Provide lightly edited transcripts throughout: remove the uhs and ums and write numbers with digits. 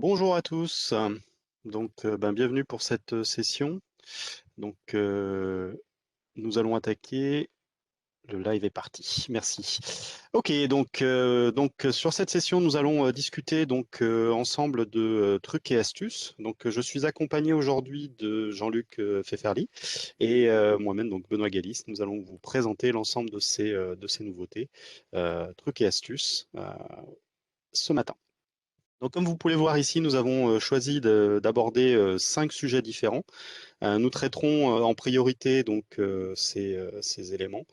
Bonjour à tous. Bienvenue pour cette session. Donc, nous allons attaquer. Le live est parti. Merci. Ok, sur cette session, nous allons discuter ensemble de trucs et astuces. Je suis accompagné aujourd'hui de Jean-Luc Pfefferly et moi-même, donc Benoît Galis. Nous allons vous présenter l'ensemble de ces nouveautés, trucs et astuces ce matin. Donc, comme vous pouvez le voir ici, nous avons choisi d'aborder 5 sujets différents. Nous traiterons en priorité ces éléments,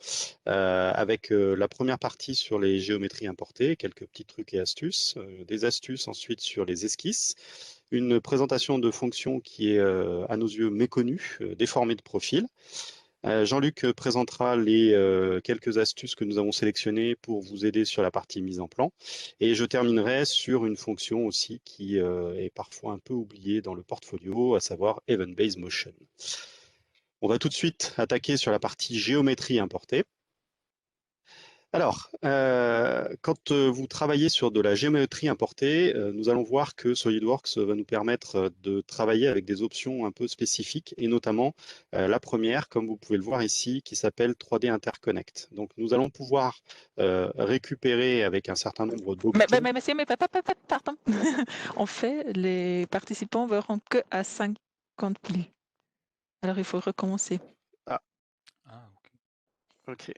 avec la première partie sur les géométries importées, quelques petits trucs et astuces, des astuces ensuite sur les esquisses, une présentation de fonctions qui est à nos yeux méconnue, déformée de profil. Jean-Luc présentera les quelques astuces que nous avons sélectionnées pour vous aider sur la partie mise en plan. Et je terminerai sur une fonction aussi qui est parfois un peu oubliée dans le portfolio, à savoir Event Based Motion. On va tout de suite attaquer sur la partie géométrie importée. Alors, quand vous travaillez sur de la géométrie importée, nous allons voir que SolidWorks va nous permettre de travailler avec des options un peu spécifiques, et notamment la première, comme vous pouvez le voir ici, qui s'appelle 3D Interconnect. Donc, nous allons pouvoir récupérer avec un certain nombre d'options. Monsieur, pardon. En fait, les participants verront que à 50 000. Alors, il faut recommencer. Ah, Ah, ok. ok.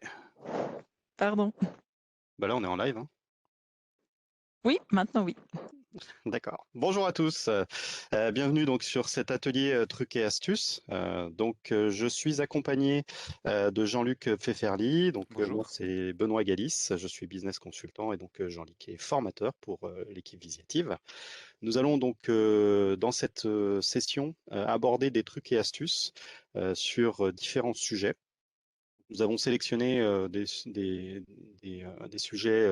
Pardon. Bah là, on est en live, hein. Oui, maintenant oui. D'accord. Bonjour à tous. Bienvenue donc sur cet atelier trucs et astuces. Je suis accompagné de Jean-Luc Pfefferly. Bonjour. Moi, c'est Benoît Galis. Je suis business consultant et Jean-Luc est formateur pour l'équipe Visiative. Nous allons dans cette session aborder des trucs et astuces sur différents sujets. Nous avons sélectionné des sujets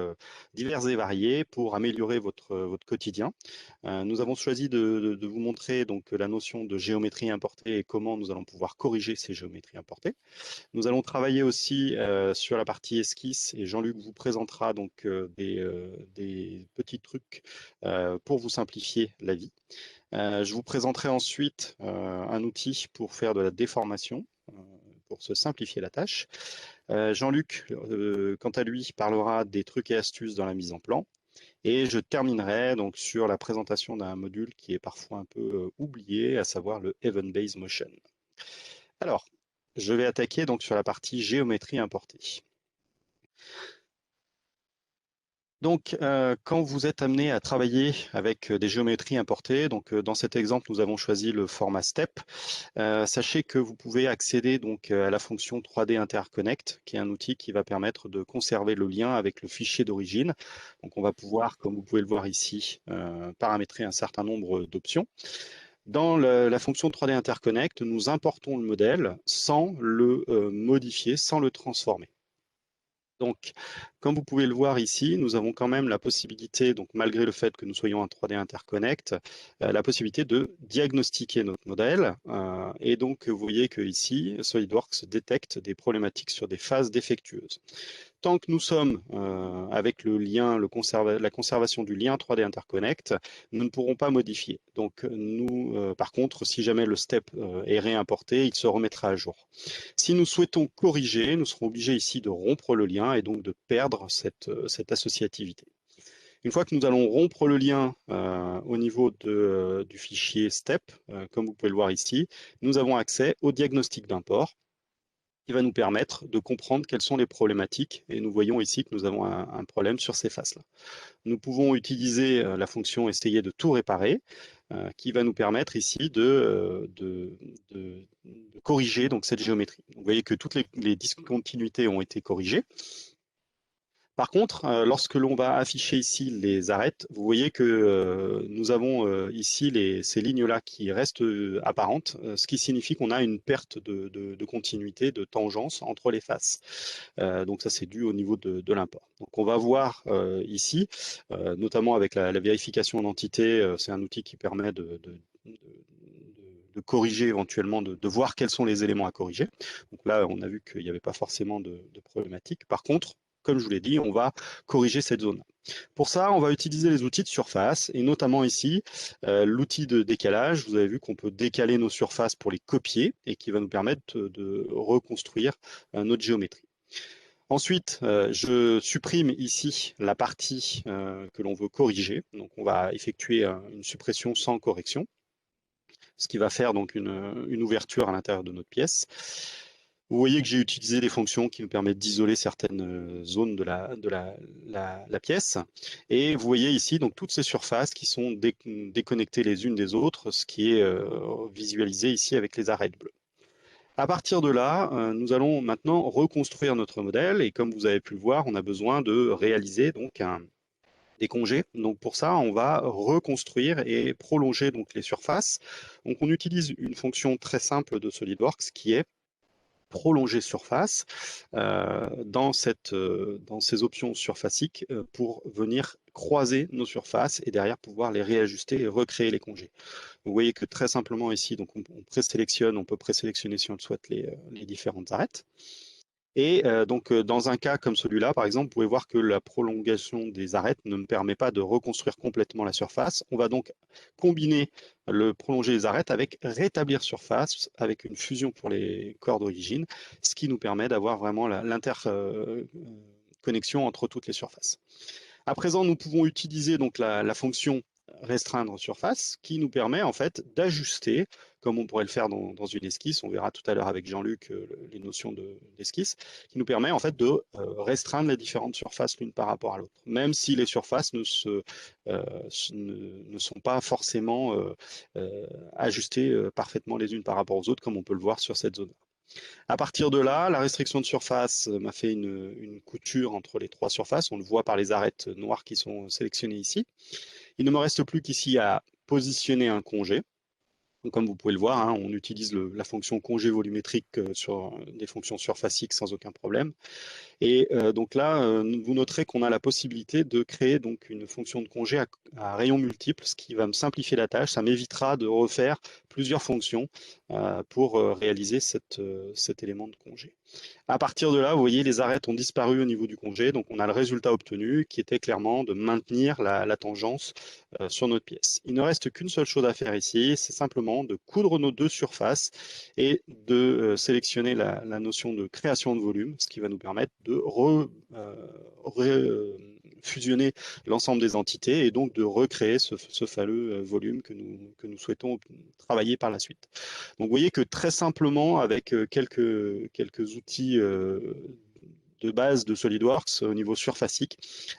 divers et variés pour améliorer votre quotidien. Nous avons choisi de vous montrer la notion de géométrie importée et comment nous allons pouvoir corriger ces géométries importées. Nous allons travailler aussi sur la partie esquisse et Jean-Luc vous présentera des petits trucs pour vous simplifier la vie. Je vous présenterai ensuite un outil pour faire de la déformation, pour se simplifier la tâche. Jean-Luc, quant à lui, parlera des trucs et astuces dans la mise en plan. Et je terminerai donc sur la présentation d'un module qui est parfois un peu oublié, à savoir le Event Based Motion. Alors, je vais attaquer donc sur la partie géométrie importée. Donc, quand vous êtes amené à travailler avec des géométries importées, dans cet exemple, nous avons choisi le format STEP. Sachez que vous pouvez accéder à la fonction 3D Interconnect, qui est un outil qui va permettre de conserver le lien avec le fichier d'origine. Donc, on va pouvoir, comme vous pouvez le voir ici, paramétrer un certain nombre d'options. Dans la fonction 3D Interconnect, nous importons le modèle sans le modifier, sans le transformer. Donc, comme vous pouvez le voir ici, nous avons quand même la possibilité, malgré le fait que nous soyons en 3D Interconnect, la possibilité de diagnostiquer notre modèle. Et donc, vous voyez que ici, SolidWorks détecte des problématiques sur des phases défectueuses. Tant que nous sommes avec le lien, la conservation du lien 3D Interconnect, nous ne pourrons pas modifier. Donc, par contre, si jamais le step est réimporté, il se remettra à jour. Si nous souhaitons corriger, nous serons obligés ici de rompre le lien et donc de perdre cette associativité. Une fois que nous allons rompre le lien au niveau du fichier STEP, comme vous pouvez le voir ici, nous avons accès au diagnostic d'import qui va nous permettre de comprendre quelles sont les problématiques. Et nous voyons ici que nous avons un problème sur ces faces-là. Nous pouvons utiliser la fonction essayer de tout réparer, qui va nous permettre ici de corriger cette géométrie. Vous voyez que toutes les discontinuités ont été corrigées. Par contre, lorsque l'on va afficher ici les arêtes, vous voyez que nous avons ici ces lignes-là qui restent apparentes, ce qui signifie qu'on a une perte de continuité, de tangence entre les faces. Donc ça, c'est dû au niveau de l'import. Donc on va voir ici, notamment avec la vérification d'entité, c'est un outil qui permet de corriger éventuellement, de voir quels sont les éléments à corriger. Donc là, on a vu qu'il n'y avait pas forcément de problématique. Par contre, comme je vous l'ai dit, on va corriger cette zone. Pour ça, on va utiliser les outils de surface et notamment ici, l'outil de décalage. Vous avez vu qu'on peut décaler nos surfaces pour les copier et qui va nous permettre de reconstruire notre géométrie. Ensuite, je supprime ici la partie que l'on veut corriger. Donc, on va effectuer une suppression sans correction, ce qui va faire donc une ouverture à l'intérieur de notre pièce. Vous voyez que j'ai utilisé des fonctions qui nous permettent d'isoler certaines zones de la pièce. Et vous voyez ici donc toutes ces surfaces qui sont déconnectées les unes des autres, ce qui est visualisé ici avec les arêtes bleues. À partir de là, nous allons maintenant reconstruire notre modèle et comme vous avez pu le voir, on a besoin de réaliser donc des congés. Donc pour ça, on va reconstruire et prolonger donc les surfaces. Donc on utilise une fonction très simple de SolidWorks qui est prolonger surface dans ces options surfaciques pour venir croiser nos surfaces et derrière pouvoir les réajuster et recréer les congés. Vous voyez que très simplement ici, donc on présélectionne, on peut présélectionner si on le souhaite les différentes arêtes. Et donc, dans un cas comme celui-là, par exemple, vous pouvez voir que la prolongation des arêtes ne me permet pas de reconstruire complètement la surface. On va donc combiner le prolonger des arêtes avec rétablir surface, avec une fusion pour les corps d'origine, ce qui nous permet d'avoir vraiment l'interconnexion entre toutes les surfaces. À présent, nous pouvons utiliser donc la fonction restreindre surface qui nous permet en fait d'ajuster, comme on pourrait le faire dans une esquisse, on verra tout à l'heure avec Jean-Luc les notions d'esquisse, qui nous permet en fait de restreindre les différentes surfaces l'une par rapport à l'autre, même si les surfaces ne sont pas forcément ajustées parfaitement les unes par rapport aux autres, comme on peut le voir sur cette zone. À partir de là, la restriction de surface m'a fait une couture entre les trois surfaces. On le voit par les arêtes noires qui sont sélectionnées ici. Il ne me reste plus qu'ici à positionner un congé. Donc, comme vous pouvez le voir, hein, on utilise la fonction congé volumétrique sur des fonctions surfaciques sans aucun problème. Et donc là, vous noterez qu'on a la possibilité de créer donc une fonction de congé à rayon multiple, ce qui va me simplifier la tâche. Ça m'évitera de refaire plusieurs fonctions pour réaliser cet élément de congé. À partir de là, vous voyez, les arêtes ont disparu au niveau du congé, donc on a le résultat obtenu qui était clairement de maintenir la tangence sur notre pièce. Il ne reste qu'une seule chose à faire ici, c'est simplement de coudre nos deux surfaces et de sélectionner la notion de création de volume, ce qui va nous permettre de fusionner l'ensemble des entités et donc de recréer ce fameux volume que nous souhaitons travailler par la suite. Donc vous voyez que très simplement, avec quelques outils de base de SolidWorks au niveau surfacique,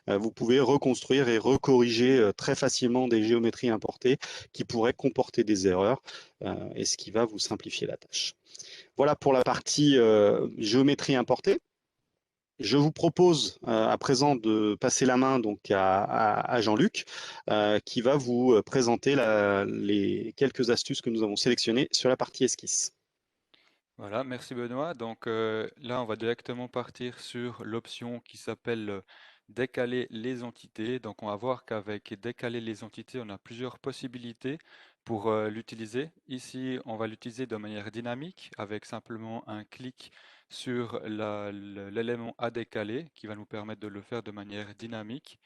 vous pouvez reconstruire et recorriger très facilement des géométries importées qui pourraient comporter des erreurs et ce qui va vous simplifier la tâche. Voilà pour la partie géométrie importée. Je vous propose à présent de passer la main donc à Jean-Luc qui va vous présenter les quelques astuces que nous avons sélectionnées sur la partie esquisse. Voilà, merci Benoît. Donc là, on va directement partir sur l'option qui s'appelle décaler les entités. Donc on va voir qu'avec décaler les entités, on a plusieurs possibilités pour l'utiliser. Ici, on va l'utiliser de manière dynamique avec simplement un clic sur l'élément à décaler qui va nous permettre de le faire de manière dynamique.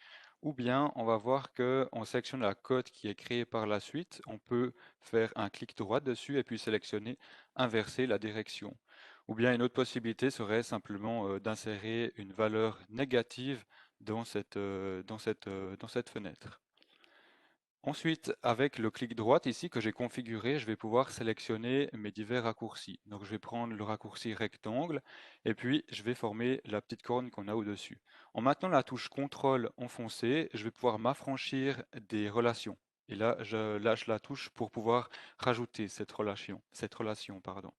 Ou bien on va voir qu'on sélectionne la cote qui est créée par la suite. On peut faire un clic droit dessus et puis sélectionner inverser la direction. Ou bien une autre possibilité serait simplement d'insérer une valeur négative dans cette fenêtre. Ensuite, avec le clic droit ici que j'ai configuré, je vais pouvoir sélectionner mes divers raccourcis. Donc je vais prendre le raccourci rectangle et puis je vais former la petite corne qu'on a au-dessus. En maintenant la touche CTRL enfoncée, je vais pouvoir m'affranchir des relations. Et là, je lâche la touche pour pouvoir rajouter cette relation, pardon.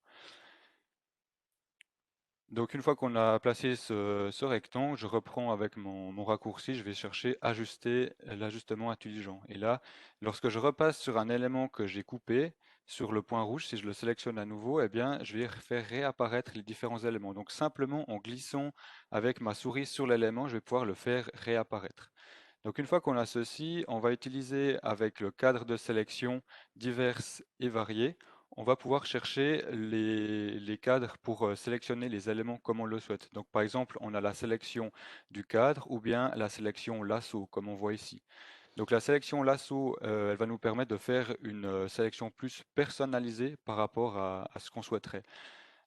Donc une fois qu'on a placé ce rectangle, je reprends avec mon raccourci, je vais chercher ajuster l'ajustement intelligent. Et là, lorsque je repasse sur un élément que j'ai coupé, sur le point rouge, si je le sélectionne à nouveau, eh bien, je vais faire réapparaître les différents éléments. Donc simplement en glissant avec ma souris sur l'élément, je vais pouvoir le faire réapparaître. Donc une fois qu'on a ceci, on va utiliser avec le cadre de sélection divers et variés. on va pouvoir chercher les cadres pour sélectionner les éléments comme on le souhaite. Donc par exemple, on a la sélection du cadre ou bien la sélection lasso, comme on voit ici. Donc la sélection lasso, elle va nous permettre de faire une sélection plus personnalisée par rapport à ce qu'on souhaiterait.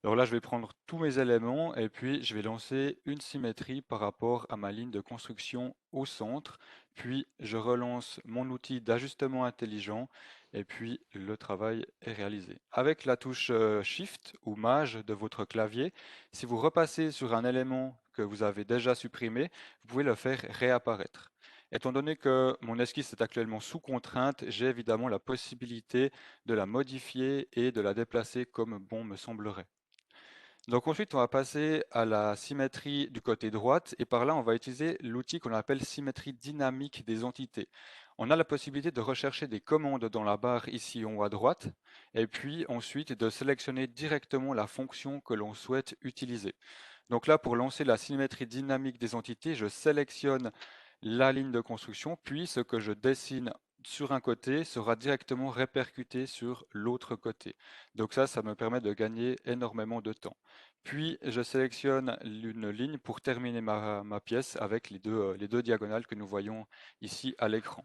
Alors là, je vais prendre tous mes éléments et puis je vais lancer une symétrie par rapport à ma ligne de construction au centre. Puis je relance mon outil d'ajustement intelligent et puis le travail est réalisé. Avec la touche Shift ou Maj de votre clavier, si vous repassez sur un élément que vous avez déjà supprimé, vous pouvez le faire réapparaître. Étant donné que mon esquisse est actuellement sous contrainte, j'ai évidemment la possibilité de la modifier et de la déplacer comme bon me semblerait. Donc ensuite, on va passer à la symétrie du côté droite et par là, on va utiliser l'outil qu'on appelle symétrie dynamique des entités. On a la possibilité de rechercher des commandes dans la barre ici en haut à droite et puis ensuite de sélectionner directement la fonction que l'on souhaite utiliser. Donc là, pour lancer la symétrie dynamique des entités, je sélectionne la ligne de construction, puis ce que je dessine sur un côté sera directement répercuté sur l'autre côté. Donc ça me permet de gagner énormément de temps. Puis je sélectionne une ligne pour terminer ma pièce avec les deux diagonales que nous voyons ici à l'écran.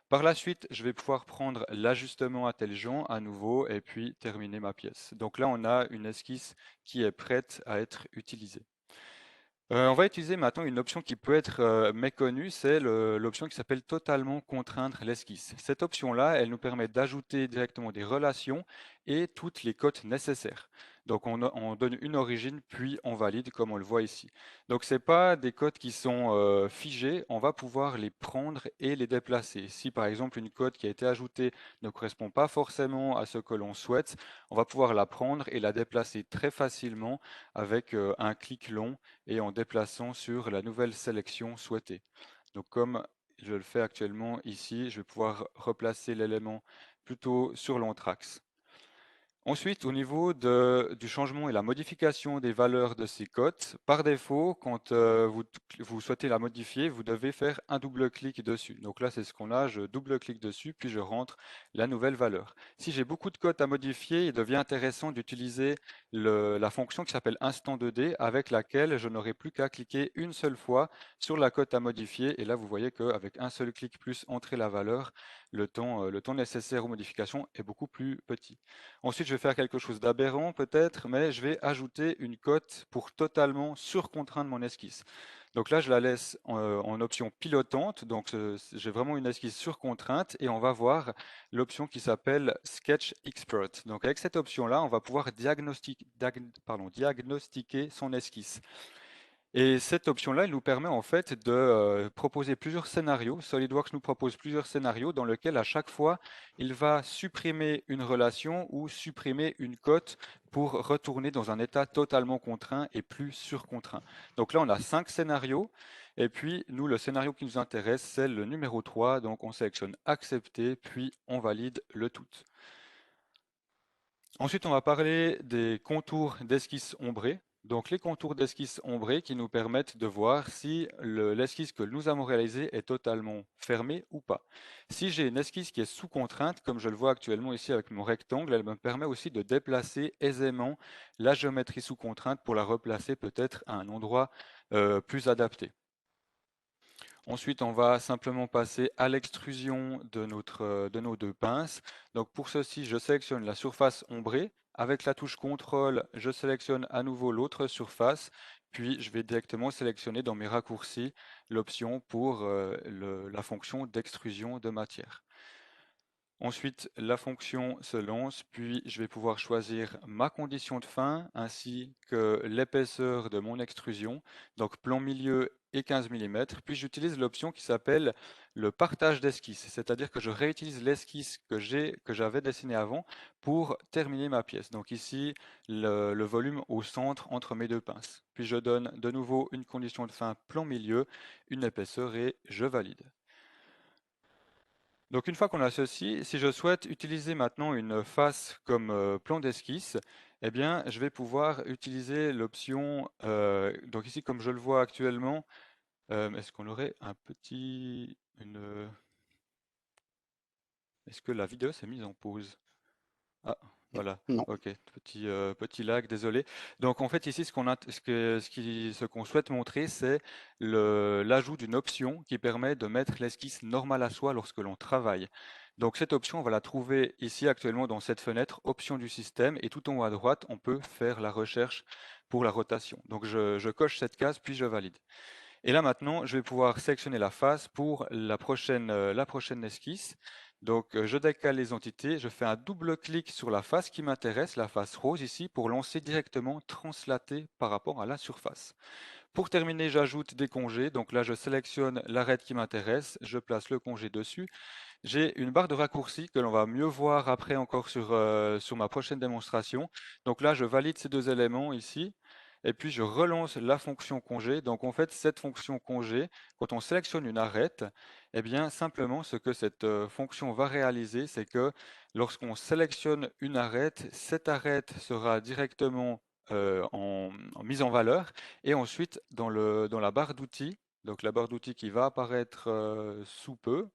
Par la suite, je vais pouvoir prendre l'ajustement intelligent à nouveau et puis terminer ma pièce. Donc là, on a une esquisse qui est prête à être utilisée. On va utiliser maintenant une option qui peut être méconnue, c'est l'option qui s'appelle totalement contraindre l'esquisse. Cette option-là, elle nous permet d'ajouter directement des relations et toutes les cotes nécessaires. Donc on donne une origine, puis on valide comme on le voit ici. Donc ce n'est pas des cotes qui sont figées, on va pouvoir les prendre et les déplacer. Si par exemple une cote qui a été ajoutée ne correspond pas forcément à ce que l'on souhaite, on va pouvoir la prendre et la déplacer très facilement avec un clic long et en déplaçant sur la nouvelle sélection souhaitée. Donc comme je le fais actuellement ici, je vais pouvoir replacer l'élément plutôt sur l'anthrax. Ensuite, au niveau du changement et la modification des valeurs de ces cotes, par défaut, quand vous souhaitez la modifier, vous devez faire un double-clic dessus. Donc là, c'est ce qu'on a, je double-clique dessus, puis je rentre la nouvelle valeur. Si j'ai beaucoup de cotes à modifier, il devient intéressant d'utiliser la fonction qui s'appelle instant 2D, avec laquelle je n'aurai plus qu'à cliquer une seule fois sur la cote à modifier. Et là, vous voyez qu'avec un seul clic plus entrer la valeur, le temps nécessaire aux modifications est beaucoup plus petit. Ensuite, je vais faire quelque chose d'aberrant peut-être, mais je vais ajouter une cote pour totalement surcontraindre mon esquisse. Donc là, je la laisse en option pilotante. Donc j'ai vraiment une esquisse sur contrainte et on va voir l'option qui s'appelle Sketch Expert. Donc avec cette option-là, on va pouvoir diagnostiquer son esquisse. Et cette option-là, elle nous permet en fait de proposer plusieurs scénarios. SolidWorks nous propose plusieurs scénarios dans lesquels à chaque fois, il va supprimer une relation ou supprimer une cote pour retourner dans un état totalement contraint et plus surcontraint. Donc là, on a 5 scénarios. Et puis, nous, le scénario qui nous intéresse, c'est le numéro 3. Donc, on sélectionne accepter, puis on valide le tout. Ensuite, on va parler des contours d'esquisse ombrée. Donc, les contours d'esquisse ombrée qui nous permettent de voir si l'esquisse que nous avons réalisée est totalement fermée ou pas. Si j'ai une esquisse qui est sous contrainte, comme je le vois actuellement ici avec mon rectangle, elle me permet aussi de déplacer aisément la géométrie sous contrainte pour la replacer peut-être à un endroit plus adapté. Ensuite, on va simplement passer à l'extrusion de nos deux pinces. Donc pour ceci, je sélectionne la surface ombrée. Avec la touche CTRL, je sélectionne à nouveau l'autre surface. Puis je vais directement sélectionner dans mes raccourcis l'option pour la fonction d'extrusion de matière. Ensuite, la fonction se lance, puis je vais pouvoir choisir ma condition de fin ainsi que l'épaisseur de mon extrusion, donc plan milieu et 15 mm. Puis j'utilise l'option qui s'appelle le partage d'esquisse, c'est-à-dire que je réutilise l'esquisse que j'avais dessinée avant pour terminer ma pièce. Donc ici, le volume au centre entre mes deux pinces. Puis je donne de nouveau une condition de fin plan milieu, une épaisseur et je valide. Donc une fois qu'on a ceci, si je souhaite utiliser maintenant une face comme plan d'esquisse, eh bien, je vais pouvoir utiliser l'option, donc ici comme je le vois actuellement, est-ce qu'on aurait un petit, est-ce que la vidéo s'est mise en pause? Ah, Voilà, Non. ok, petit lag, désolé. Donc en fait ici, ce qu'on souhaite montrer, c'est l'ajout d'une option qui permet de mettre l'esquisse normale à soi lorsque l'on travaille. Donc cette option, on va la trouver ici actuellement dans cette fenêtre, option du système, et tout en haut à droite, on peut faire la recherche pour la rotation. Donc je coche cette case, puis je valide. Et là maintenant, je vais pouvoir sélectionner la face pour la prochaine esquisse. Donc je décale les entités, je fais un double clic sur la face qui m'intéresse, la face rose ici, pour lancer directement translater par rapport à la surface. Pour terminer, j'ajoute des congés. Donc là, je sélectionne l'arête qui m'intéresse, je place le congé dessus. J'ai une barre de raccourci que l'on va mieux voir après encore sur ma prochaine démonstration. Donc là, je valide ces deux éléments ici. Et puis, je relance la fonction congé. Donc, en fait, cette fonction congé, quand on sélectionne une arête, eh bien, simplement, ce que cette fonction va réaliser, c'est que lorsqu'on sélectionne une arête, cette arête sera directement en mise en valeur. Et ensuite, dans la barre d'outils, donc la barre d'outils qui va apparaître sous peu,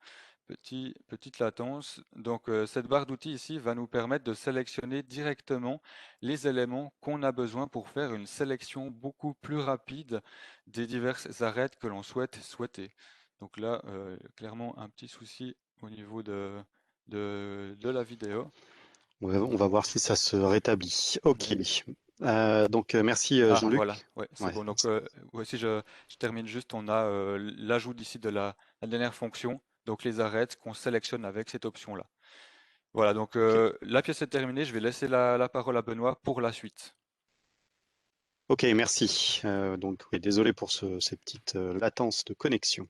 petite latence. Donc, cette barre d'outils ici va nous permettre de sélectionner directement les éléments qu'on a besoin pour faire une sélection beaucoup plus rapide des diverses arêtes que l'on souhaiter. Donc là, clairement, un petit souci au niveau de la vidéo. On va voir si ça se rétablit. Ok. Donc, merci Ah, Jean-Luc. voilà, ouais, c'est Ouais. bon. Donc, ouais, si je termine juste, on a l'ajout d'ici de la dernière fonction, donc les arêtes qu'on sélectionne avec cette option-là. Voilà, donc Ok. la pièce est terminée, je vais laisser la parole à Benoît pour la suite. Ok, merci. Donc, oui, désolé pour ces petites latences de connexion.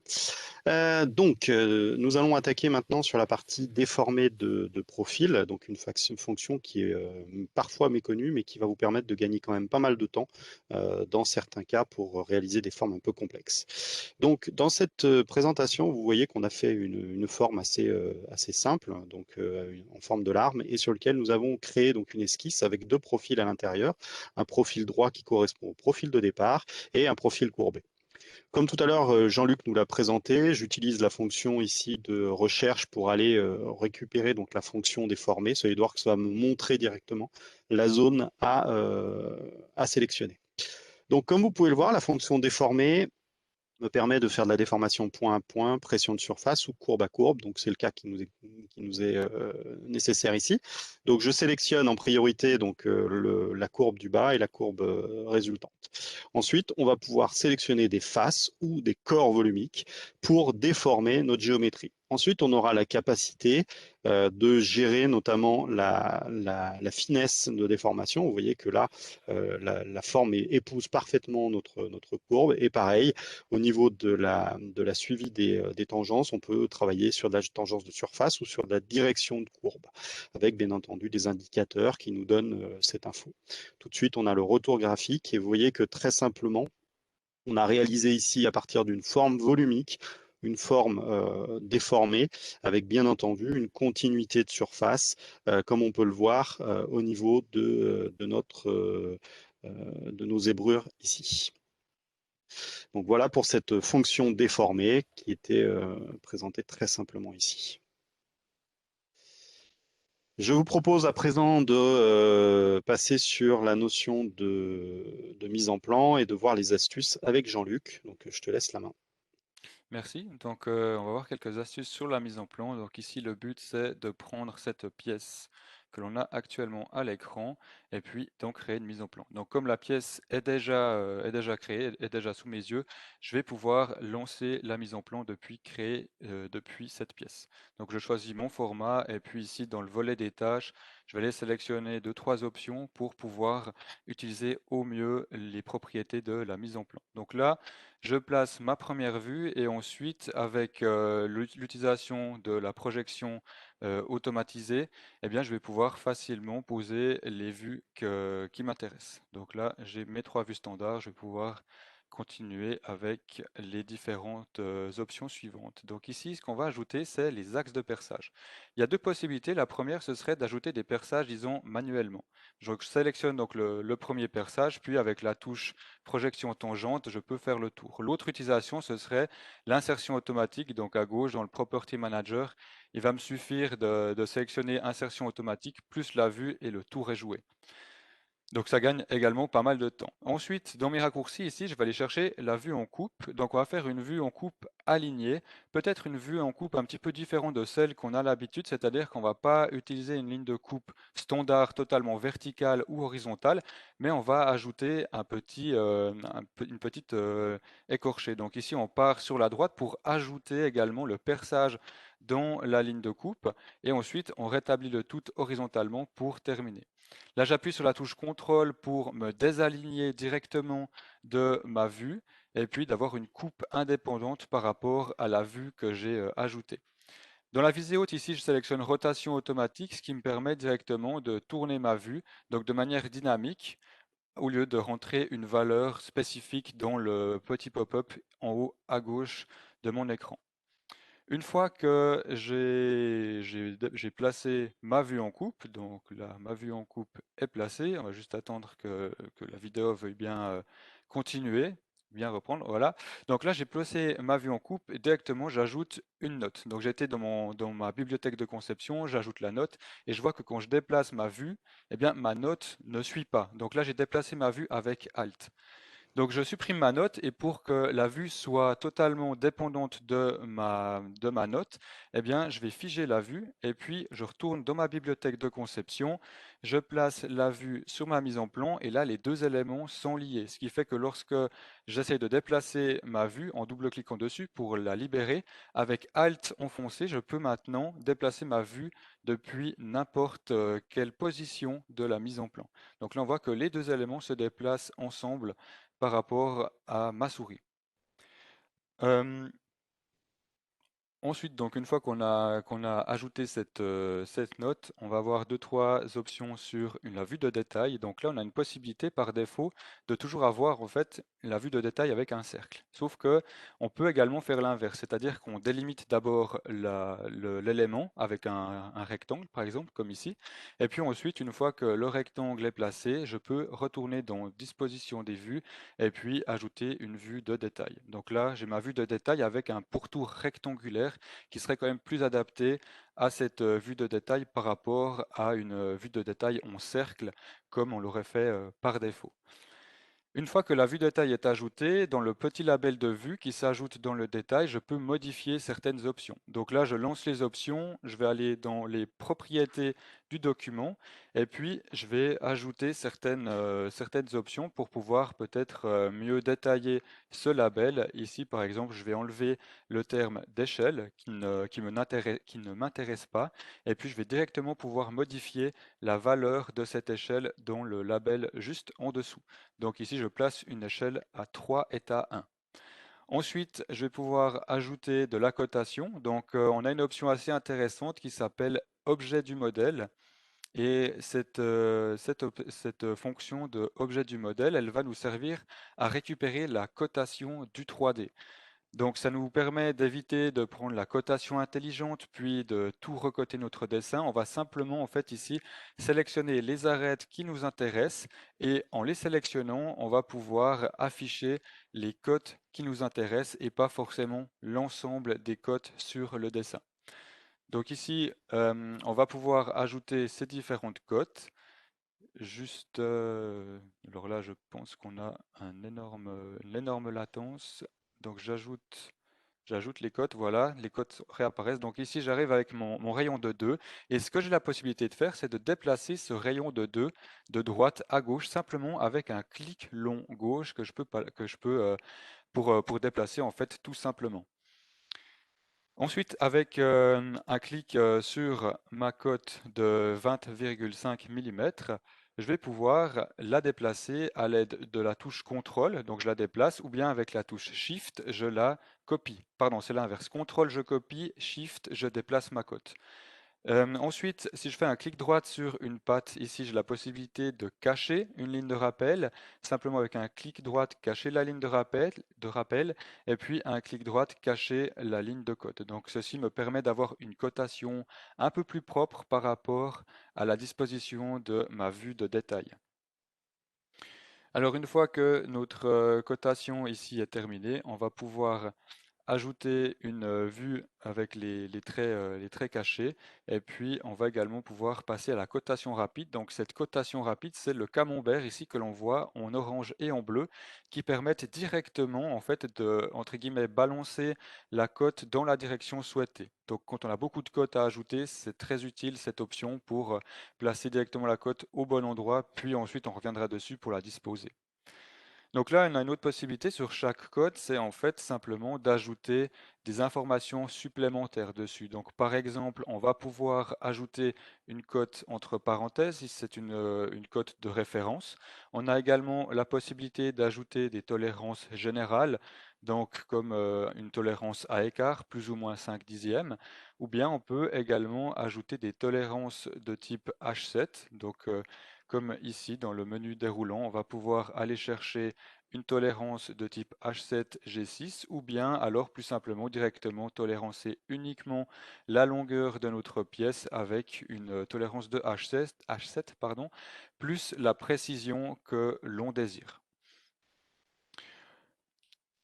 Nous allons attaquer maintenant sur la partie déformée de profil, donc une fonction qui est parfois méconnue, mais qui va vous permettre de gagner quand même pas mal de temps dans certains cas pour réaliser des formes un peu complexes. Donc, dans cette présentation, vous voyez qu'on a fait une forme assez simple, donc en forme de larme, et sur lequel nous avons créé donc une esquisse avec deux profils à l'intérieur, un profil droit qui correspond au profil de départ et un profil courbé. Comme tout à l'heure, Jean-Luc nous l'a présenté, j'utilise la fonction ici de recherche pour aller récupérer donc la fonction déformée. Soyez voir que ça va me montrer directement la zone à sélectionner. Donc, comme vous pouvez le voir, la fonction déformée me permet de faire de la déformation point à point, pression de surface ou courbe à courbe. Donc, c'est le cas qui nous est nécessaire ici. Donc, je sélectionne en priorité donc, la courbe du bas et la courbe résultante. Ensuite, on va pouvoir sélectionner des faces ou des corps volumiques pour déformer notre géométrie. Ensuite, on aura la capacité de gérer notamment la finesse de déformation. Vous voyez que là, la forme épouse parfaitement notre courbe. Et pareil, au niveau de la suivi des tangences, on peut travailler sur de la tangence de surface ou sur de la direction de courbe, avec bien entendu des indicateurs qui nous donnent cette info. Tout de suite, on a le retour graphique et vous voyez que très simplement, on a réalisé ici à partir d'une forme volumique, une forme déformée, avec bien entendu une continuité de surface, comme on peut le voir au niveau de nos zébrures ici. Donc voilà pour cette fonction déformée qui était présentée très simplement ici. Je vous propose à présent de passer sur la notion de mise en plan et de voir les astuces avec Jean-Luc. Donc je te laisse la main. Merci. Donc, on va voir quelques astuces sur la mise en plan. Donc ici, le but, c'est de prendre cette pièce que l'on a actuellement à l'écran et puis d'en créer une mise en plan. Donc, comme la pièce est déjà créée, est déjà sous mes yeux, je vais pouvoir lancer la mise en plan depuis cette pièce. Donc, je choisis mon format et puis ici, dans le volet des tâches, je vais aller sélectionner 2-3 options pour pouvoir utiliser au mieux les propriétés de la mise en plan. Donc là, je place ma première vue et ensuite, avec l'utilisation de la projection automatisée, eh bien, je vais pouvoir facilement poser les vues qui m'intéressent. Donc là, j'ai mes 3 vues standards, je vais pouvoir continuer avec les différentes options suivantes. Donc ici, ce qu'on va ajouter, c'est les axes de perçage. Il y a deux possibilités. La première, ce serait d'ajouter des perçages, disons, manuellement. Je sélectionne donc le premier perçage, puis avec la touche projection tangente, je peux faire le tour. L'autre utilisation, ce serait l'insertion automatique. Donc à gauche, dans le Property Manager, il va me suffire de sélectionner insertion automatique, plus la vue et le tour est joué. Donc ça gagne également pas mal de temps. Ensuite, dans mes raccourcis ici, je vais aller chercher la vue en coupe. Donc on va faire une vue en coupe alignée, peut-être une vue en coupe un petit peu différente de celle qu'on a l'habitude, c'est-à-dire qu'on ne va pas utiliser une ligne de coupe standard totalement verticale ou horizontale, mais on va ajouter une petite écorchée. Donc ici, on part sur la droite pour ajouter également le perçage dans la ligne de coupe, et ensuite on rétablit le tout horizontalement pour terminer. Là, j'appuie sur la touche contrôle pour me désaligner directement de ma vue et puis d'avoir une coupe indépendante par rapport à la vue que j'ai ajoutée. Dans la visée haute, ici, je sélectionne rotation automatique, ce qui me permet directement de tourner ma vue, donc de manière dynamique, au lieu de rentrer une valeur spécifique dans le petit pop-up en haut à gauche de mon écran. Une fois que j'ai placé ma vue en coupe, donc là, ma vue en coupe est placée, on va juste attendre que la vidéo veuille bien continuer, bien reprendre, voilà. Donc là, j'ai placé ma vue en coupe et directement, j'ajoute une note. Donc j'étais dans ma bibliothèque de conception, j'ajoute la note et je vois que quand je déplace ma vue, eh bien, ma note ne suit pas. Donc là, j'ai déplacé ma vue avec Alt. Donc je supprime ma note et pour que la vue soit totalement dépendante de ma note, eh bien, je vais figer la vue et puis je retourne dans ma bibliothèque de conception, je place la vue sur ma mise en plan et là, les deux éléments sont liés. Ce qui fait que lorsque j'essaie de déplacer ma vue en double-cliquant dessus pour la libérer, avec Alt enfoncé, je peux maintenant déplacer ma vue depuis n'importe quelle position de la mise en plan. Donc là, on voit que les deux éléments se déplacent ensemble par rapport à ma souris. Ensuite, donc une fois qu'on a ajouté cette note, on va avoir deux, trois options sur la vue de détail. Donc là, on a une possibilité par défaut de toujours avoir en fait la vue de détail avec un cercle. Sauf que on peut également faire l'inverse, c'est-à-dire qu'on délimite d'abord l'élément avec un rectangle, par exemple, comme ici. Et puis ensuite, une fois que le rectangle est placé, je peux retourner dans Disposition des vues et puis ajouter une vue de détail. Donc là, j'ai ma vue de détail avec un pourtour rectangulaire qui serait quand même plus adapté à cette vue de détail par rapport à une vue de détail en cercle comme on l'aurait fait par défaut. Une fois que la vue détail est ajoutée, dans le petit label de vue qui s'ajoute dans le détail, je peux modifier certaines options. Donc là, je lance les options, je vais aller dans les propriétés du document et puis je vais ajouter certaines options pour pouvoir peut-être mieux détailler ce label. Ici, par exemple, je vais enlever le terme d'échelle qui ne m'intéresse pas et puis je vais directement pouvoir modifier la valeur de cette échelle dans le label juste en dessous. Donc ici, je place une échelle à 3 états 1. Ensuite, je vais pouvoir ajouter de la cotation. Donc, on a une option assez intéressante qui s'appelle objet du modèle. Et cette fonction de objet du modèle, elle va nous servir à récupérer la cotation du 3D. Donc ça nous permet d'éviter de prendre la cotation intelligente puis de tout recoter notre dessin. On va simplement en fait ici sélectionner les arêtes qui nous intéressent et en les sélectionnant, on va pouvoir afficher les cotes qui nous intéressent et pas forcément l'ensemble des cotes sur le dessin. Donc ici, on va pouvoir ajouter ces différentes cotes. Alors là, je pense qu'on a une énorme latence. Donc j'ajoute les cotes, voilà, les cotes réapparaissent. Donc ici, j'arrive avec mon rayon de 2. Et ce que j'ai la possibilité de faire, c'est de déplacer ce rayon de 2 de droite à gauche, simplement avec un clic long gauche que je peux pour déplacer, en fait, tout simplement. Ensuite, avec un clic sur ma cote de 20,5 mm, je vais pouvoir la déplacer à l'aide de la touche CTRL, donc je la déplace, ou bien avec la touche SHIFT, je la copie. Pardon, c'est l'inverse. CTRL, je copie, SHIFT, je déplace ma cote. Ensuite, si je fais un clic droit sur une patte, ici j'ai la possibilité de cacher une ligne de rappel. Simplement avec un clic droit, cacher la ligne de rappel, et puis un clic droit, cacher la ligne de code. Donc ceci me permet d'avoir une cotation un peu plus propre par rapport à la disposition de ma vue de détail. Alors une fois que notre cotation ici est terminée, on va pouvoir ajouter une vue avec les traits cachés, et puis on va également pouvoir passer à la cotation rapide. Donc cette cotation rapide, c'est le camembert ici que l'on voit en orange et en bleu, qui permettent directement en fait de, entre guillemets, balancer la cote dans la direction souhaitée. Donc quand on a beaucoup de cotes à ajouter, c'est très utile cette option pour placer directement la cote au bon endroit, puis ensuite on reviendra dessus pour la disposer. Donc là, on a une autre possibilité sur chaque code, c'est en fait simplement d'ajouter des informations supplémentaires dessus. Donc par exemple, on va pouvoir ajouter une cote entre parenthèses, si c'est une cote de référence. On a également la possibilité d'ajouter des tolérances générales, donc comme une tolérance à écart, plus ou moins 5 dixièmes, ou bien on peut également ajouter des tolérances de type H7. Donc comme ici dans le menu déroulant, on va pouvoir aller chercher une tolérance de type H7, G6, ou bien alors plus simplement directement tolérancer uniquement la longueur de notre pièce avec une tolérance de H7 pardon, plus la précision que l'on désire.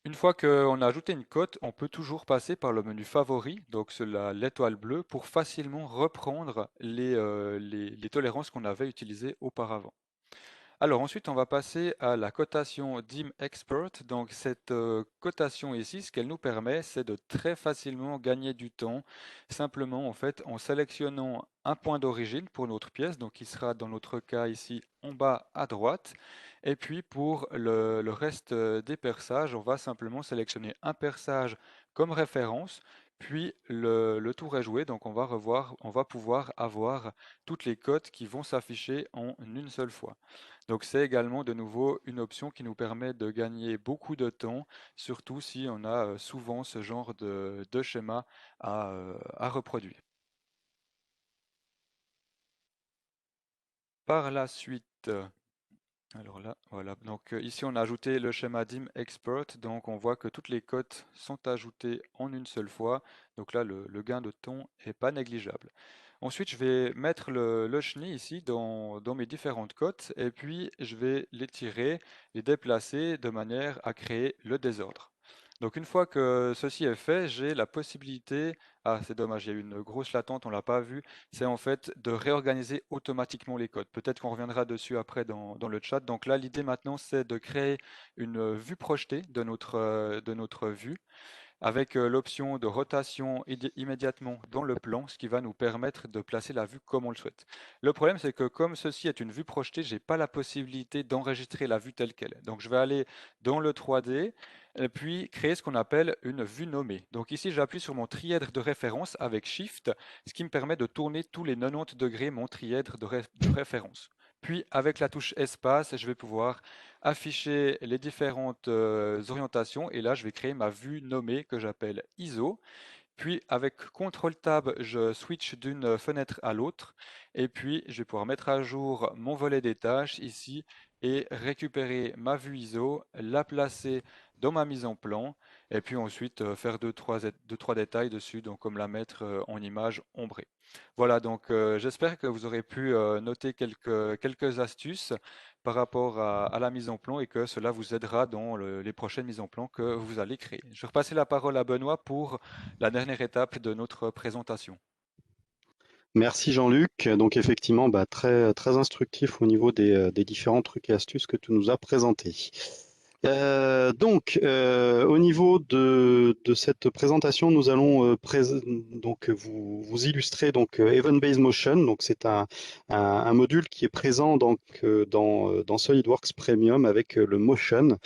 Une fois qu'on a ajouté une cote, on peut toujours passer par le menu favori, donc l'étoile bleue, pour facilement reprendre les tolérances qu'on avait utilisées auparavant. Alors ensuite, on va passer à la cotation DIM Expert. Donc cette cotation ici, ce qu'elle nous permet, c'est de très facilement gagner du temps, simplement en fait en sélectionnant un point d'origine pour notre pièce, donc qui sera dans notre cas ici en bas à droite. Et puis pour le reste des perçages, on va simplement sélectionner un perçage comme référence. Puis le tour est joué, donc on va pouvoir avoir toutes les cotes qui vont s'afficher en une seule fois. Donc c'est également de nouveau une option qui nous permet de gagner beaucoup de temps, surtout si on a souvent ce genre de schéma à reproduire. Par la suite, alors là, voilà. Donc ici on a ajouté le schéma DIM Expert, donc on voit que toutes les cotes sont ajoutées en une seule fois. Donc là, le gain de temps est pas négligeable. Ensuite, je vais mettre le chenille ici dans mes différentes cotes et puis je vais les tirer, les déplacer de manière à créer le désordre. Donc une fois que ceci est fait, j'ai la possibilité, ah c'est dommage, il y a eu une grosse latente, on l'a pas vu, c'est en fait de réorganiser automatiquement les codes. Peut-être qu'on reviendra dessus après dans le chat. Donc là, l'idée maintenant, c'est de créer une vue projetée de notre vue avec l'option de rotation immédiatement dans le plan, ce qui va nous permettre de placer la vue comme on le souhaite. Le problème, c'est que comme ceci est une vue projetée, je n'ai pas la possibilité d'enregistrer la vue telle qu'elle est. Donc je vais aller dans le 3D et puis créer ce qu'on appelle une vue nommée. Donc ici, j'appuie sur mon trièdre de référence avec Shift, ce qui me permet de tourner tous les 90 degrés mon trièdre de référence. Puis avec la touche espace, je vais pouvoir afficher les différentes orientations et là je vais créer ma vue nommée que j'appelle ISO. Puis avec CTRL Tab, je switch d'une fenêtre à l'autre et puis je vais pouvoir mettre à jour mon volet des tâches ici et récupérer ma vue ISO, la placer dans ma mise en plan et puis ensuite faire deux, trois détails dessus, donc comme la mettre en image ombrée. Voilà, donc j'espère que vous aurez pu noter quelques astuces par rapport à la mise en plan et que cela vous aidera dans les prochaines mises en plan que vous allez créer. Je vais repasser la parole à Benoît pour la dernière étape de notre présentation. Merci Jean-Luc. Donc effectivement, très, très instructif au niveau des différents trucs et astuces que tu nous as présentés. Au niveau de cette présentation, nous allons donc vous illustrer donc Event-Based Motion. Donc c'est un module qui est présent donc dans SolidWorks Premium avec le Motion.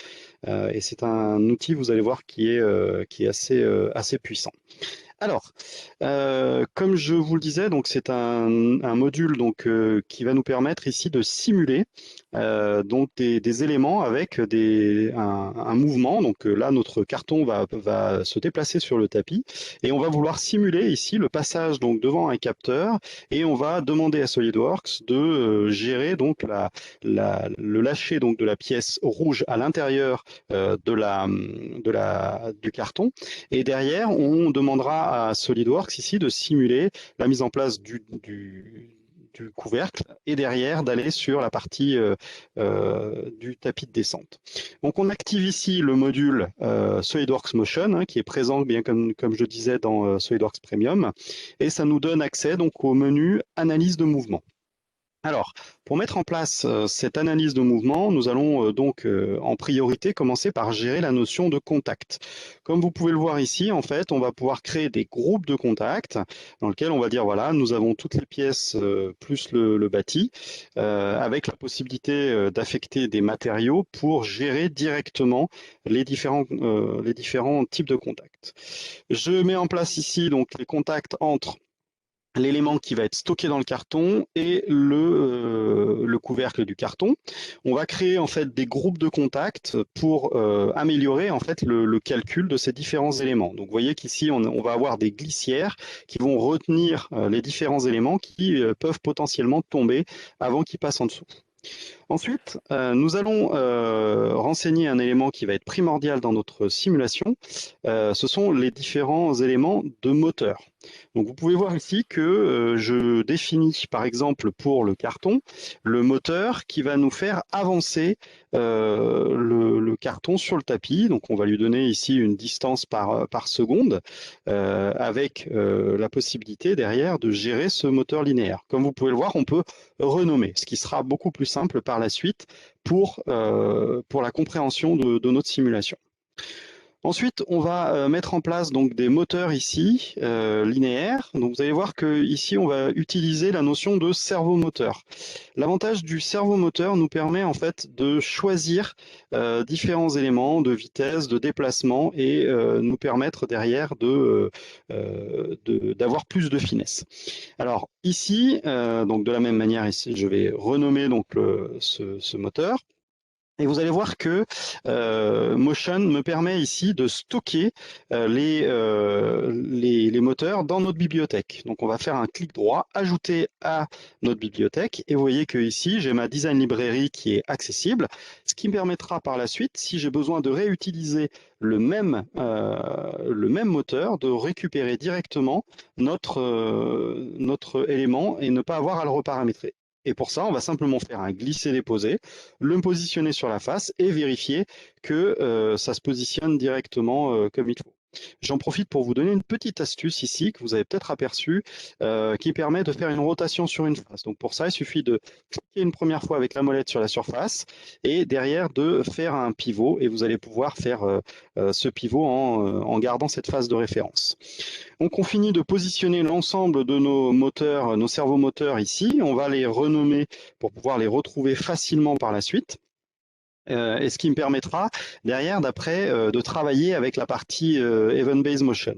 Et c'est un outil, vous allez voir, qui est assez puissant. Alors, comme je vous le disais, donc c'est un module donc qui va nous permettre ici de simuler donc des éléments avec un mouvement. Donc là, notre carton va se déplacer sur le tapis et on va vouloir simuler ici le passage donc devant un capteur et on va demander à SolidWorks de gérer donc le lâcher donc de la pièce rouge à l'intérieur du carton. Et derrière, on demandera à SolidWorks ici de simuler la mise en place du couvercle et derrière d'aller sur la partie du tapis de descente. Donc on active ici le module SolidWorks Motion qui est présent bien comme je disais dans SolidWorks Premium et ça nous donne accès donc au menu analyse de mouvement. Alors, pour mettre en place cette analyse de mouvement, nous allons donc en priorité commencer par gérer la notion de contact. Comme vous pouvez le voir ici, en fait, on va pouvoir créer des groupes de contacts dans lesquels on va dire, voilà, nous avons toutes les pièces plus le bâti, avec la possibilité d'affecter des matériaux pour gérer directement les différents types de contacts. Je mets en place ici donc les contacts entre l'élément qui va être stocké dans le carton et le couvercle du carton. On va créer en fait des groupes de contacts pour améliorer en fait le calcul de ces différents éléments. Donc vous voyez qu'ici on va avoir des glissières qui vont retenir les différents éléments qui peuvent potentiellement tomber avant qu'ils passent en dessous. Ensuite, nous allons renseigner un élément qui va être primordial dans notre simulation. Ce sont les différents éléments de moteur. Donc vous pouvez voir ici que je définis par exemple pour le carton le moteur qui va nous faire avancer le carton sur le tapis. Donc on va lui donner ici une distance par seconde avec la possibilité derrière de gérer ce moteur linéaire. Comme vous pouvez le voir, on peut renommer, ce qui sera beaucoup plus simple par la suite pour la compréhension de notre simulation. Ensuite, on va mettre en place donc des moteurs ici linéaires. Donc vous allez voir que ici on va utiliser la notion de servomoteur. L'avantage du servomoteur nous permet en fait de choisir différents éléments de vitesse, de déplacement et nous permettre derrière d'avoir plus de finesse. Alors ici, donc de la même manière ici, je vais renommer donc ce moteur. Et vous allez voir que Motion me permet ici de stocker les moteurs dans notre bibliothèque. Donc on va faire un clic droit, ajouter à notre bibliothèque. Et vous voyez que ici, j'ai ma design librairie qui est accessible, ce qui me permettra par la suite, si j'ai besoin de réutiliser le même moteur, de récupérer directement notre élément et ne pas avoir à le reparamétrer. Et pour ça, on va simplement faire un glisser-déposer, le positionner sur la face et vérifier que ça se positionne directement comme il faut. J'en profite pour vous donner une petite astuce ici que vous avez peut-être aperçue qui permet de faire une rotation sur une face. Donc pour ça, il suffit de cliquer une première fois avec la molette sur la surface et derrière de faire un pivot et vous allez pouvoir faire ce pivot en gardant cette face de référence. Donc on finit de positionner l'ensemble de nos moteurs, nos servomoteurs ici. On va les renommer pour pouvoir les retrouver facilement par la suite. Et ce qui me permettra derrière d'après de travailler avec la partie Event Based Motion.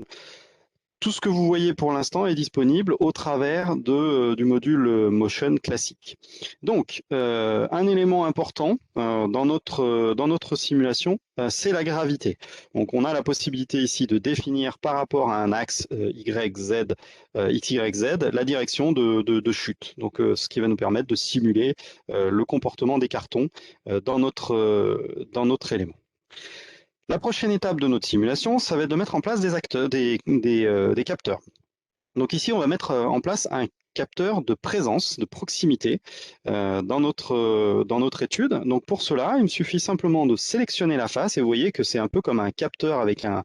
Tout ce que vous voyez pour l'instant est disponible au travers du module Motion classique. Donc, un élément important dans notre simulation, c'est la gravité. Donc, on a la possibilité ici de définir par rapport à un axe YZ, XYZ, la direction de chute. Donc, ce qui va nous permettre de simuler le comportement des cartons dans notre élément. La prochaine étape de notre simulation, ça va être de mettre en place des capteurs. Donc ici, on va mettre en place un capteur de présence, de proximité dans notre étude. Donc pour cela, il me suffit simplement de sélectionner la face et vous voyez que c'est un peu comme un capteur avec un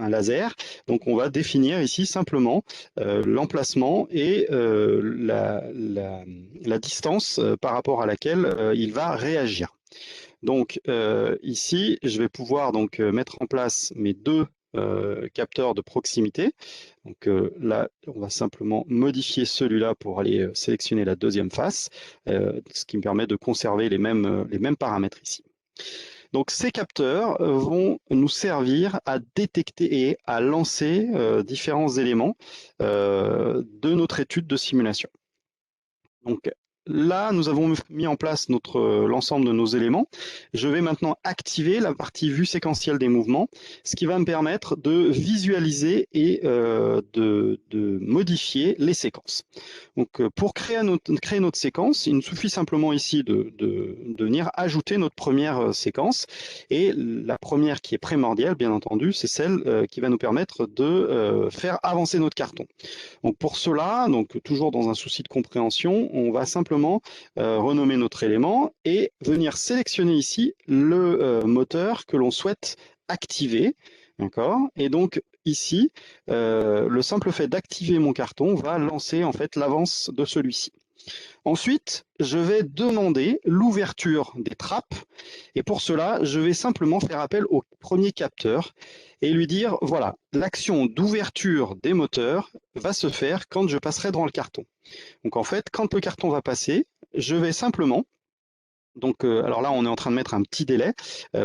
laser. Donc on va définir ici simplement l'emplacement et la distance par rapport à laquelle il va réagir. Donc ici, je vais pouvoir donc mettre en place mes deux capteurs de proximité. Donc là, on va simplement modifier celui-là pour aller sélectionner la deuxième face, ce qui me permet de conserver les mêmes paramètres ici. Donc ces capteurs vont nous servir à détecter et à lancer différents éléments de notre étude de simulation. Donc là, nous avons mis en place l'ensemble de nos éléments. Je vais maintenant activer la partie vue séquentielle des mouvements, ce qui va me permettre de visualiser et de modifier les séquences. Donc pour créer notre séquence, il nous suffit simplement ici de venir ajouter notre première séquence. Et la première qui est primordiale, bien entendu, c'est celle qui va nous permettre de faire avancer notre carton. Donc pour cela, donc toujours dans un souci de compréhension, on va simplement renommer notre élément et venir sélectionner ici le moteur que l'on souhaite activer. D'accord. Et donc ici, le simple fait d'activer mon carton va lancer en fait l'avance de celui-ci. Ensuite, je vais demander l'ouverture des trappes et pour cela, je vais simplement faire appel au premier capteur et lui dire, voilà, l'action d'ouverture des moteurs va se faire quand je passerai dans le carton. Donc en fait, quand le carton va passer, je vais simplement, donc alors là on est en train de mettre un petit délai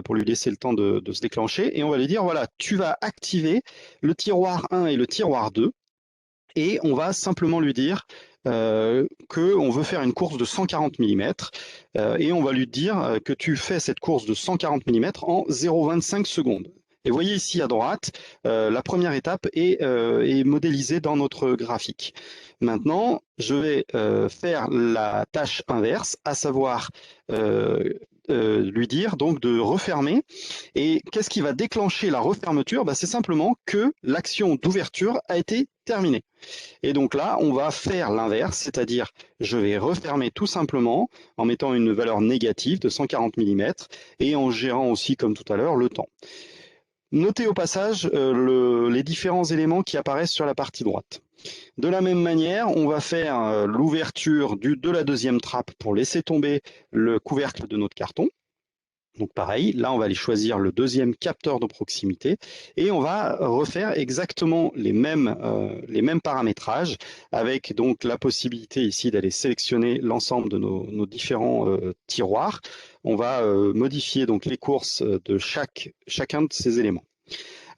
pour lui laisser le temps de se déclencher et on va lui dire, voilà, tu vas activer le tiroir 1 et le tiroir 2 et on va simplement lui dire qu'on veut faire une course de 140 mm et on va lui dire que tu fais cette course de 140 mm en 0,25 secondes. Et vous voyez ici à droite, la première étape est modélisée dans notre graphique. Maintenant, je vais faire la tâche inverse, à savoir lui dire donc de refermer. Et qu'est-ce qui va déclencher la refermeture? C'est simplement que l'action d'ouverture a été terminée. Et donc là, on va faire l'inverse, c'est-à-dire je vais refermer tout simplement en mettant une valeur négative de 140 mm et en gérant aussi, comme tout à l'heure, le temps. Notez au passage les différents éléments qui apparaissent sur la partie droite. De la même manière, on va faire l'ouverture de la deuxième trappe pour laisser tomber le couvercle de notre carton. Donc pareil, là on va aller choisir le deuxième capteur de proximité et on va refaire exactement les mêmes paramétrages avec donc la possibilité ici d'aller sélectionner l'ensemble de nos différents tiroirs. On va modifier donc les courses de chacun de ces éléments.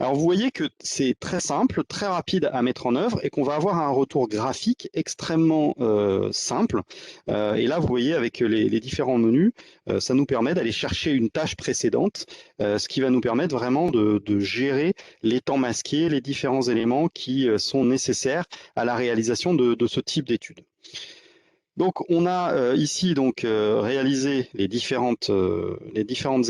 Alors vous voyez que c'est très simple, très rapide à mettre en œuvre et qu'on va avoir un retour graphique extrêmement simple. Et là, vous voyez avec les différents menus, ça nous permet d'aller chercher une tâche précédente, ce qui va nous permettre vraiment de gérer les temps masqués, les différents éléments qui sont nécessaires à la réalisation de ce type d'étude. Donc on a ici donc réalisé les différentes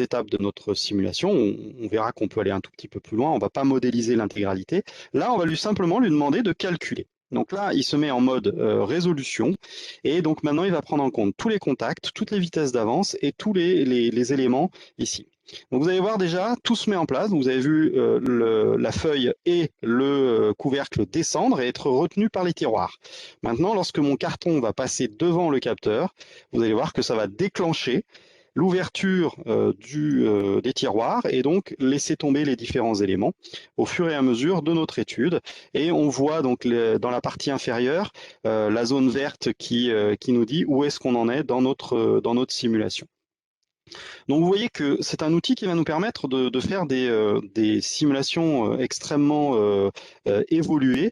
étapes de notre simulation. On verra qu'on peut aller un tout petit peu plus loin. On ne va pas modéliser l'intégralité. Là, on va simplement lui demander de calculer. Donc là, il se met en mode résolution et donc maintenant il va prendre en compte tous les contacts, toutes les vitesses d'avance et tous les éléments ici. Donc vous allez voir déjà, tout se met en place. Vous avez vu la feuille et le couvercle descendre et être retenu par les tiroirs. Maintenant, lorsque mon carton va passer devant le capteur, vous allez voir que ça va déclencher l'ouverture des tiroirs et donc laisser tomber les différents éléments au fur et à mesure de notre étude. Et on voit donc dans la partie inférieure la zone verte qui nous dit où est-ce qu'on en est dans notre simulation. Donc vous voyez que c'est un outil qui va nous permettre de faire des simulations extrêmement évoluées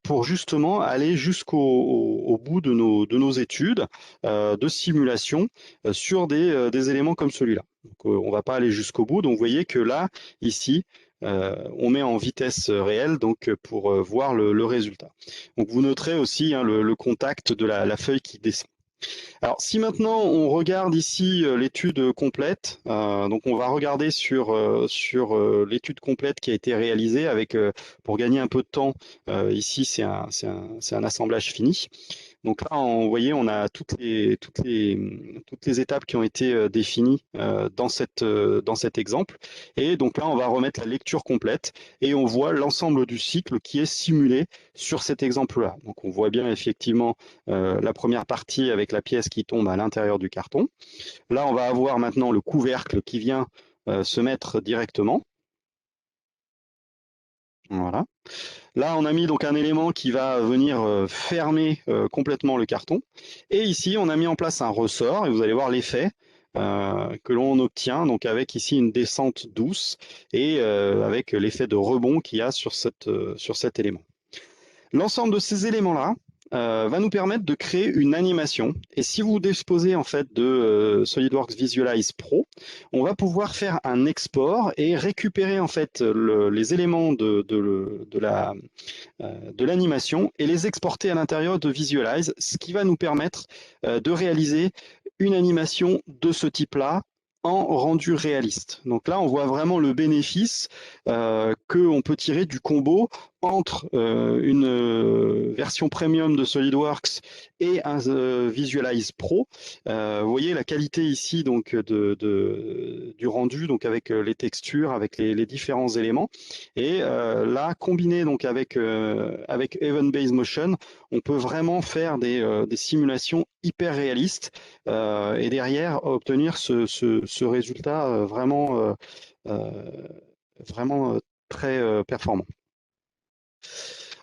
pour justement aller jusqu'au bout de nos études de simulation sur des éléments comme celui-là. On ne va pas aller jusqu'au bout, donc vous voyez que là, ici, on met en vitesse réelle donc pour voir le résultat. Donc vous noterez aussi le contact de la feuille qui descend. Alors, si maintenant on regarde ici l'étude complète, donc on va regarder sur l'étude complète qui a été réalisée avec, pour gagner un peu de temps, ici c'est un assemblage fini. Donc là, vous voyez, on a toutes les étapes qui ont été définies dans cet exemple. Et donc là, on va remettre la lecture complète et on voit l'ensemble du cycle qui est simulé sur cet exemple-là. Donc on voit bien effectivement la première partie avec la pièce qui tombe à l'intérieur du carton. Là, on va avoir maintenant le couvercle qui vient se mettre directement. Voilà. Là, on a mis donc un élément qui va venir fermer complètement le carton. Et ici, on a mis en place un ressort, et vous allez voir l'effet. que l'on obtient, donc avec ici une descente douce et avec l'effet de rebond qu'il y a sur cet élément. L'ensemble de ces éléments-là va nous permettre de créer une animation. Et si vous disposez en fait de SolidWorks Visualize Pro, on va pouvoir faire un export et récupérer en fait les éléments de l'animation et les exporter à l'intérieur de Visualize, ce qui va nous permettre de réaliser une animation de ce type-là en rendu réaliste. Donc là, on voit vraiment le bénéfice qu'on peut tirer du combo entre une version premium de SolidWorks et un Visualize Pro. Vous voyez la qualité ici donc du rendu, donc avec les textures, avec les différents éléments. Et là, combiné donc avec Event Based Motion, on peut vraiment faire des simulations hyper réalistes et derrière obtenir ce résultat vraiment très performant.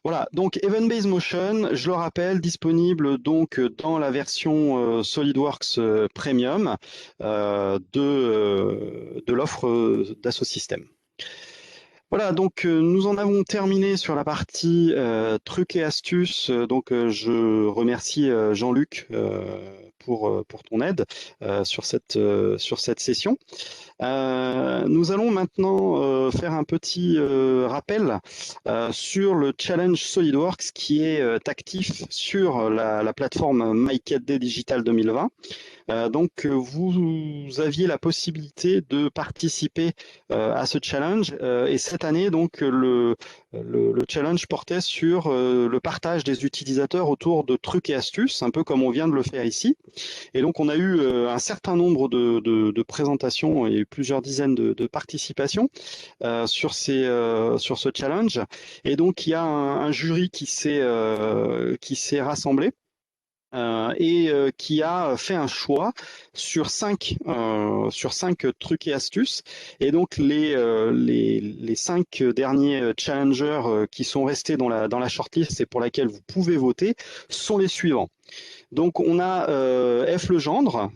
Voilà, donc Event Based Motion, je le rappelle, disponible donc dans la version SolidWorks Premium de l'offre Dassault Systèmes. Voilà, donc nous en avons terminé sur la partie trucs et astuces. Donc je remercie Jean-Luc pour ton aide sur cette session. Nous allons maintenant faire un petit rappel sur le challenge SolidWorks qui est actif sur la plateforme MyCAD Digital 2020. Donc, vous aviez la possibilité de participer à ce challenge et cette année, donc, le challenge portait sur le partage des utilisateurs autour de trucs et astuces, un peu comme on vient de le faire ici. Et donc, on a eu un certain nombre de présentations et plusieurs dizaines de participations sur ce challenge. Et donc, il y a un jury qui s'est rassemblé. Et qui a fait un choix sur cinq trucs et astuces. Et donc les 5 derniers challengers qui sont restés dans la shortlist et pour laquelle vous pouvez voter sont les suivants. Donc on a F Legendre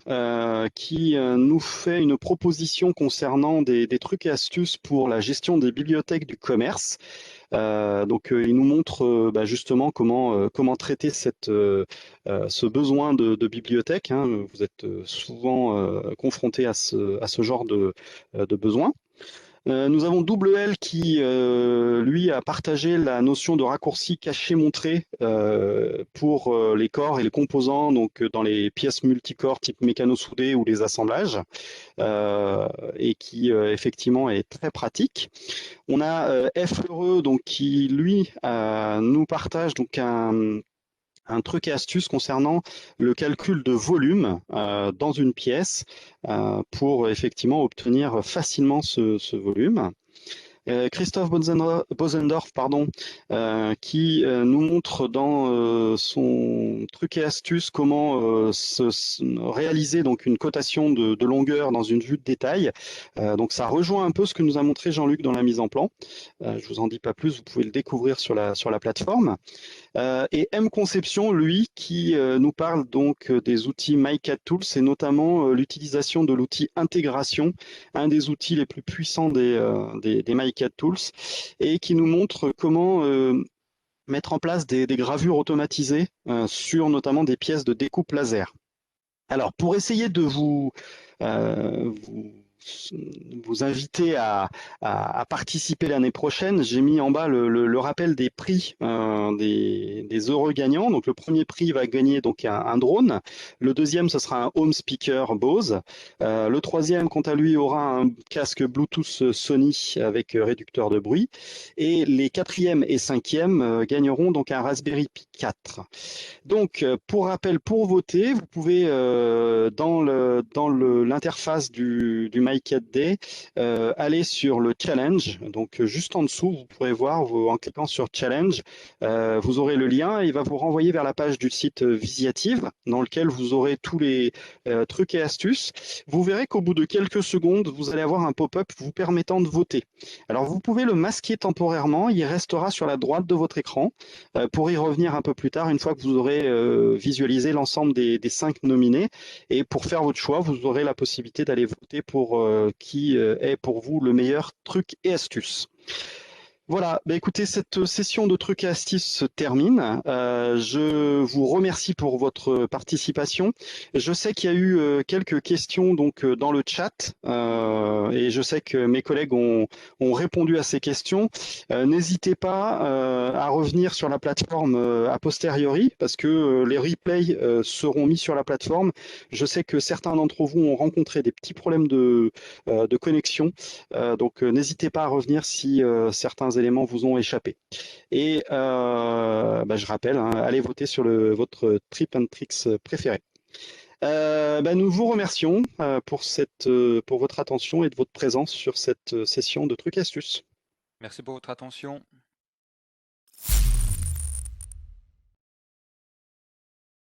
qui nous fait une proposition concernant des trucs et astuces pour la gestion des bibliothèques du commerce. Donc il nous montre justement comment traiter ce besoin de bibliothèque. Hein. Vous êtes souvent confronté à ce genre de besoin. Nous avons Double L qui, lui, a partagé la notion de raccourci caché-montré pour les corps et les composants, donc dans les pièces multicorps type mécano-soudé ou les assemblages, et qui effectivement est très pratique. On a F Heureux donc, qui, lui, nous partage donc un truc et astuce concernant le calcul de volume dans une pièce pour effectivement obtenir facilement ce volume. Christophe Bosendorf, qui nous montre dans son truc et astuce comment réaliser donc une cotation de longueur dans une vue de détail. Donc ça rejoint un peu ce que nous a montré Jean-Luc dans la mise en plan. Je vous en dis pas plus, vous pouvez le découvrir sur la plateforme. Et M Conception, lui, qui nous parle donc des outils MyCAD Tools et notamment l'utilisation de l'outil intégration, un des outils les plus puissants des MyCAD Tools, et qui nous montre comment mettre en place des gravures automatisées sur notamment des pièces de découpe laser. Alors, pour essayer de vous inviter à participer l'année prochaine, j'ai mis en bas le rappel des prix des heureux gagnants. Donc le premier prix va gagner donc un drone, le deuxième ce sera un home speaker Bose, le troisième quant à lui aura un casque Bluetooth Sony avec réducteur de bruit, et les quatrième et cinquième gagneront donc un Raspberry Pi 4. Donc pour rappel, pour voter, vous pouvez dans l'interface du My Cat Day, allez sur le challenge. Donc juste en dessous, vous pourrez voir en cliquant sur challenge, vous aurez le lien et il va vous renvoyer vers la page du site Visiative dans lequel vous aurez tous les trucs et astuces. Vous verrez qu'au bout de quelques secondes, vous allez avoir un pop-up vous permettant de voter. Alors vous pouvez le masquer temporairement, il restera sur la droite de votre écran pour y revenir un peu plus tard une fois que vous aurez visualisé l'ensemble des 5 nominés. Et pour faire votre choix, vous aurez la possibilité d'aller voter pour qui est pour vous le meilleur truc et astuce. Voilà, bah écoutez, cette session de trucs et astuces se termine. Je vous remercie pour votre participation. Je sais qu'il y a eu quelques questions donc dans le chat et je sais que mes collègues ont répondu à ces questions. N'hésitez pas à revenir sur la plateforme a posteriori parce que les replays seront mis sur la plateforme. Je sais que certains d'entre vous ont rencontré des petits problèmes de connexion, donc n'hésitez pas à revenir si certains éléments vous ont échappé. Et je rappelle, hein, allez voter sur votre Trip and Tricks préféré. Nous vous remercions pour votre attention et de votre présence sur cette session de trucs et astuces. Merci pour votre attention.